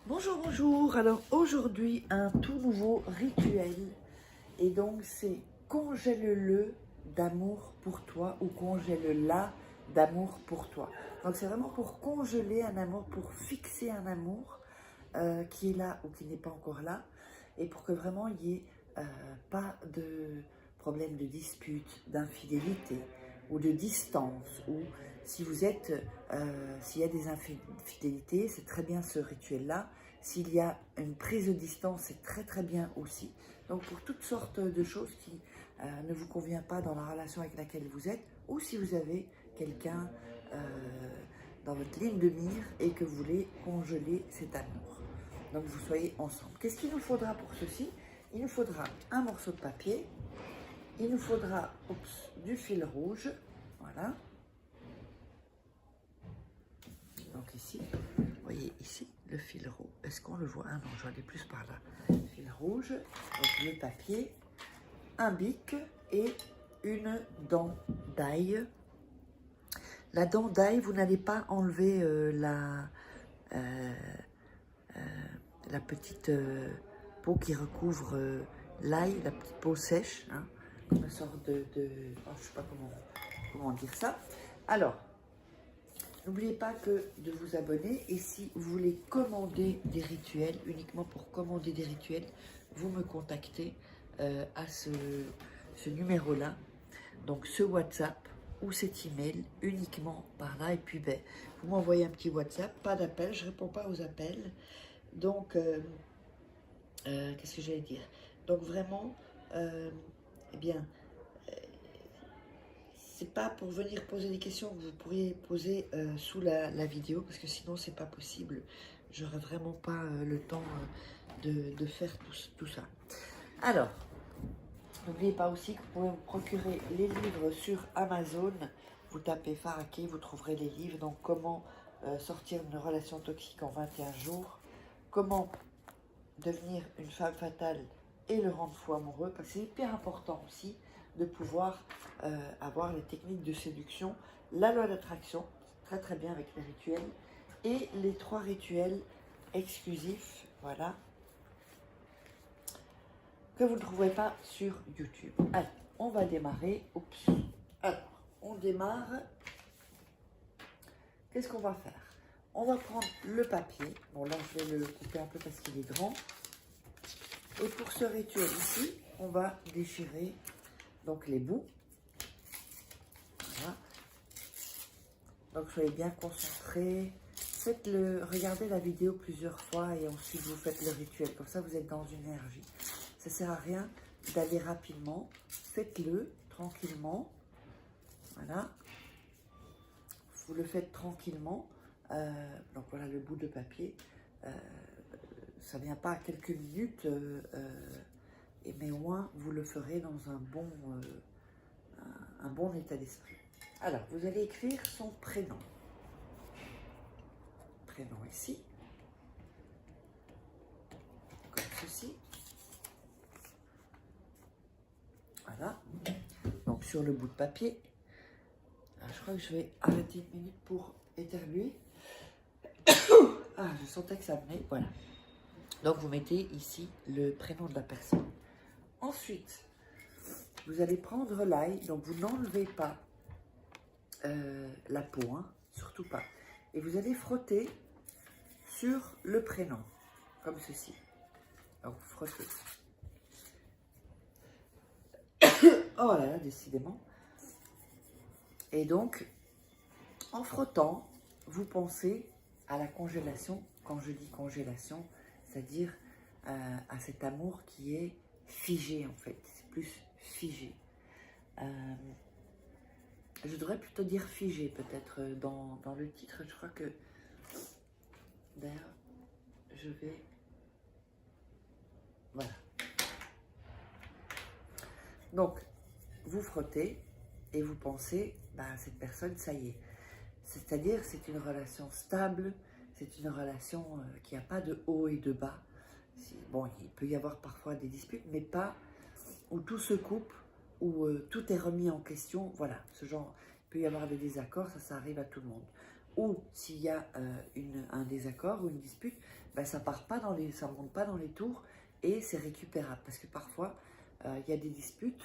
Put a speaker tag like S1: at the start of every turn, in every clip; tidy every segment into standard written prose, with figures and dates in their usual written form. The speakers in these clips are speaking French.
S1: Bonjour, bonjour. Alors aujourd'hui, un tout nouveau rituel. Et donc c'est congèle-le d'amour pour toi ou congèle-la d'amour pour toi. Donc c'est vraiment pour congeler un amour, pour fixer un amour qui est là ou qui n'est pas encore là. Et pour que vraiment il n'y ait pas de problème de dispute, d'infidélité ou de distance. Ou si vous êtes, s'il y a des infidélités, c'est très bien ce rituel-là. S'il y a une prise de distance, c'est très très bien aussi. Donc pour toutes sortes de choses qui ne vous conviennent pas dans la relation avec laquelle vous êtes, ou si vous avez quelqu'un dans votre ligne de mire et que vous voulez congeler cet amour. Donc vous soyez ensemble. Qu'est-ce qu'il nous faudra pour ceci? Il nous faudra un morceau de papier, il nous faudra du fil rouge, voilà. Donc ici, vous voyez ici le fil rouge. Est-ce qu'on le voit? Ah non, je vais aller plus par là. Le fil rouge, donc le papier, un bic et une dent d'ail. La dent d'ail, vous n'allez pas enlever la petite peau qui recouvre l'ail, la petite peau sèche, hein, une sorte de oh, je ne sais pas comment dire ça. Alors, n'oubliez pas de vous abonner et si vous voulez commander des rituels, uniquement pour commander des rituels, vous me contactez à ce numéro-là, donc ce WhatsApp ou cet email uniquement par là. Et puis ben, vous m'envoyez un petit WhatsApp, pas d'appel, je ne réponds pas aux appels. Donc, qu'est-ce que j'allais dire? Donc vraiment, eh bien, c'est pas pour venir poser des questions que vous pourriez poser sous la vidéo, parce que sinon c'est pas possible. J'aurais vraiment pas le temps de faire tout ça. Alors, n'oubliez pas aussi que vous pouvez vous procurer les livres sur Amazon. Vous tapez Faraké, vous trouverez les livres. Donc, comment sortir d'une relation toxique en 21 jours. Comment devenir une femme fatale et le rendre fou amoureux. Parce que c'est hyper important aussi de pouvoir avoir les techniques de séduction. La loi d'attraction, très très bien avec les rituels. Et les 3 rituels exclusifs, voilà, que vous ne trouverez pas sur YouTube. Allez, on va démarrer. Oups. Alors, on démarre. Qu'est-ce qu'on va faire? On va prendre le papier. Bon, là, je vais le couper un peu parce qu'il est grand. Et pour ce rituel ici, on va déchirer donc les bouts. Voilà. Donc, soyez bien concentrés. Faites-le, regardez la vidéo plusieurs fois et ensuite vous faites le rituel. Comme ça, vous êtes dans une énergie. Ça ne sert à rien d'aller rapidement. Faites-le tranquillement. Voilà. Vous le faites tranquillement. Donc voilà le bout de papier. Ça ne vient pas à quelques minutes. Mais au moins, vous le ferez dans un bon état d'esprit. Alors, vous allez écrire son prénom. Prénom ici. Comme ceci. Voilà. Donc, sur le bout de papier. Alors, je crois que je vais arrêter une minute pour éternuer. Ah, je sentais que ça venait. Voilà. Donc, vous mettez ici le prénom de la personne. Ensuite, vous allez prendre l'ail. Donc, vous n'enlevez pas la peau, hein, surtout pas. Et vous allez frotter sur le prénom, comme ceci. Donc, vous frottez. Oh là là, décidément. Et donc, en frottant, vous pensez à la congélation. Quand je dis congélation, c'est-à-dire à cet amour qui est figé, en fait. C'est plus figé. Je devrais plutôt dire figé, peut-être, dans le titre. Je crois que... D'ailleurs, je vais... Voilà. Donc, vous frottez et vous pensez, bah, cette personne, ça y est. C'est-à-dire, c'est une relation stable, c'est une relation qui n'a pas de haut et de bas. Bon, il peut y avoir parfois des disputes, mais pas où tout se coupe, où tout est remis en question. Voilà, ce genre, il peut y avoir des désaccords, ça arrive à tout le monde. Ou s'il y a un désaccord ou une dispute, ben, ça part pas dans les, ça monte pas dans les tours et c'est récupérable parce que parfois il y a des disputes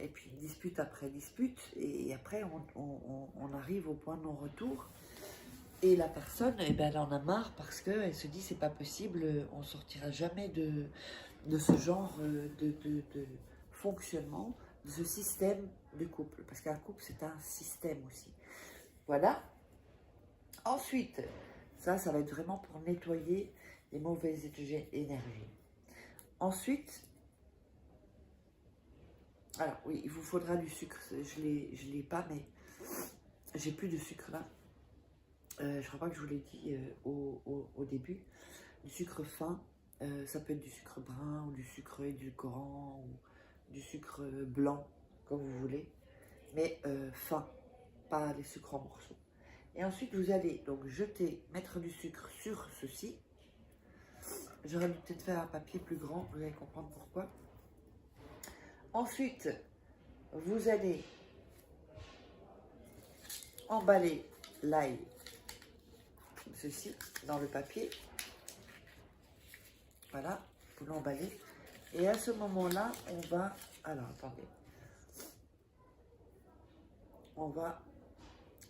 S1: et puis dispute après dispute et après on arrive au point de non-retour et la personne eh ben, elle en a marre parce qu'elle se dit c'est pas possible, on sortira jamais de ce genre de fonctionnement, de ce système de couple parce qu'un couple c'est un système aussi. Voilà. Ensuite, ça va être vraiment pour nettoyer les mauvaises énergies. Ensuite, alors oui, il vous faudra du sucre. Je l'ai pas, mais j'ai plus de sucre là. Je crois pas que je vous l'ai dit au début. Du sucre fin, ça peut être du sucre brun ou du sucre édulcorant ou du sucre blanc, comme vous voulez, mais fin, pas les sucres en morceaux. Et ensuite, vous allez donc mettre du sucre sur ceci. J'aurais dû peut-être faire un papier plus grand, vous allez comprendre pourquoi. Ensuite, vous allez emballer l'ail, ceci, dans le papier. Voilà, vous l'emballez. Et à ce moment-là, on va... Alors, attendez. On va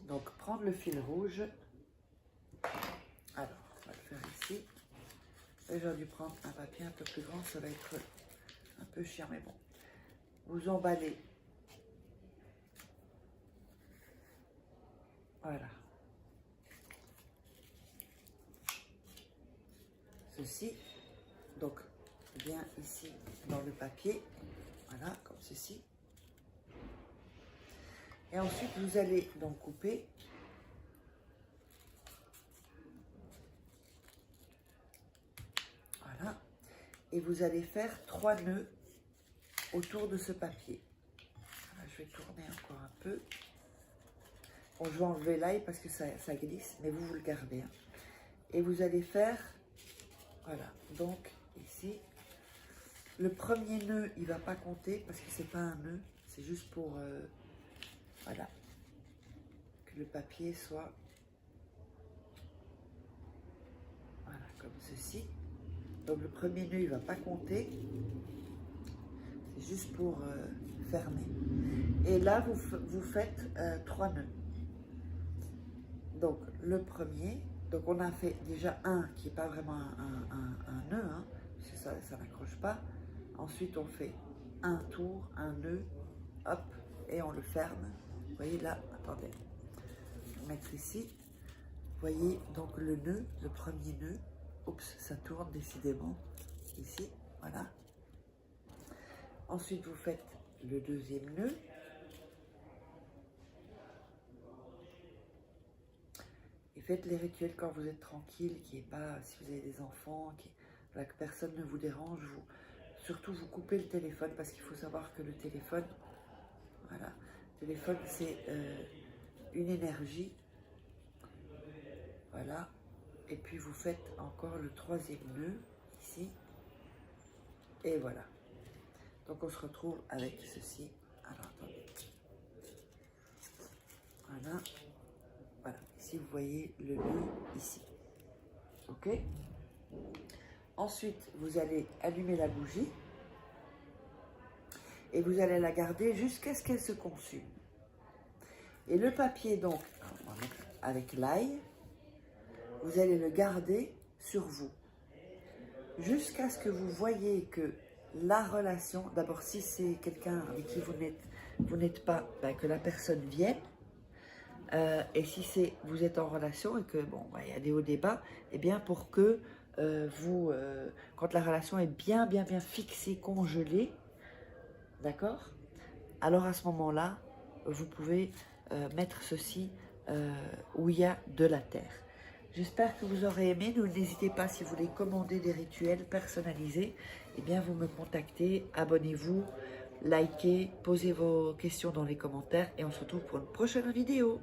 S1: donc prendre le fil rouge. Alors, on va le faire ici. J'aurais dû prendre un papier un peu plus grand, ça va être un peu chiant, mais bon. Vous emballez. Voilà. Ceci. Donc, bien ici dans le papier. Voilà, comme ceci. Et ensuite, vous allez donc couper. Voilà. Et vous allez faire 3 nœuds autour de ce papier. Voilà, je vais tourner encore un peu. Bon, je vais enlever l'ail parce que ça glisse, mais vous le gardez. Hein. Et vous allez faire, voilà, donc ici, le premier nœud, il ne va pas compter parce que c'est pas un nœud, c'est juste pour, voilà, que le papier soit, voilà, comme ceci. Donc le premier nœud, il ne va pas compter, c'est juste pour fermer. Et là, vous faites 3 nœuds. Donc le premier, donc on a fait déjà un qui n'est pas vraiment un nœud, hein, parce que ça n'accroche pas. Ensuite on fait un tour, un nœud, hop, et on le ferme. Vous voyez là, attendez, je vais mettre ici. Vous voyez donc le nœud, le premier nœud, oups, ça tourne décidément, ici, voilà. Ensuite vous faites le deuxième nœud. Et faites les rituels quand vous êtes tranquille, qui est pas, si vous avez des enfants, voilà, que personne ne vous dérange. Surtout, vous coupez le téléphone parce qu'il faut savoir que le téléphone, voilà, le téléphone c'est une énergie. Voilà. Et puis vous faites encore le troisième nœud ici. Et voilà. Donc on se retrouve avec ceci. Alors attendez. Voilà. Voilà, ici vous voyez le nœud ici. Ok. Ensuite, vous allez allumer la bougie et vous allez la garder jusqu'à ce qu'elle se consume. Et le papier, donc, on va mettre avec l'ail, vous allez le garder sur vous jusqu'à ce que vous voyez que la relation, d'abord si c'est quelqu'un avec qui vous n'êtes pas, ben, que la personne vienne. Et si vous êtes en relation et que, bon, il y a des hauts débats, eh bien, pour que quand la relation est bien fixée, congelée, d'accord? Alors, à ce moment-là, vous pouvez mettre ceci où il y a de la terre. J'espère que vous aurez aimé. N'hésitez pas, si vous voulez commander des rituels personnalisés, eh bien, vous me contactez, abonnez-vous, likez, posez vos questions dans les commentaires et on se retrouve pour une prochaine vidéo.